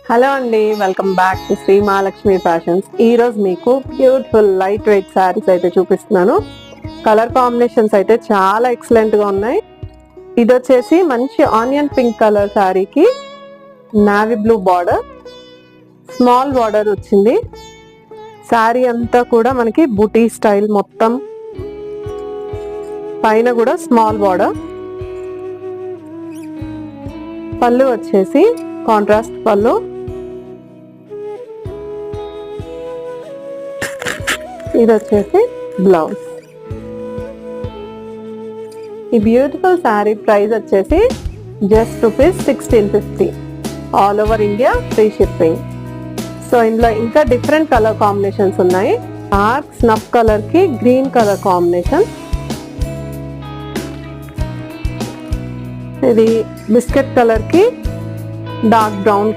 Hello అండి, welcome back to Shri Mahalakshmi fashions. ఈ రోజు మీకు బ్యూటిఫుల్ లైట్ వెయిట్ శారీస్ అయితే చూపిస్తున్నాను. కలర్ కాంబినేషన్స్ అయితే చాలా ఎక్సలెంట్ గా ఉన్నాయి. ఇది వచ్చేసి మంచి ఆనియన్ పింక్ కలర్ శారీకి navy blue border, small border వచ్చింది. శారీ అంతా కూడా మనకి బూటీ స్టైల్, మొత్తం పైన కూడా స్మాల్ బార్డర్. పళ్ళు వచ్చేసి కాంట్రాస్ట్ పళ్ళు. ఇది వచ్చేసి బ్లౌజ్. ఈ బ్యూటిఫుల్ శారీ ప్రైస్ వచ్చేసి just ₹1650. All over India free shipping. So ఇందులో ఇంకా డిఫరెంట్ కలర్ కాంబినేషన్స్ ఉన్నాయి. డార్క్ స్నఫ్ కలర్ కి గ్రీన్ కలర్ కాంబినేషన్, ఇది బిస్కెట్ కలర్ కి డార్క్ బ్రౌన్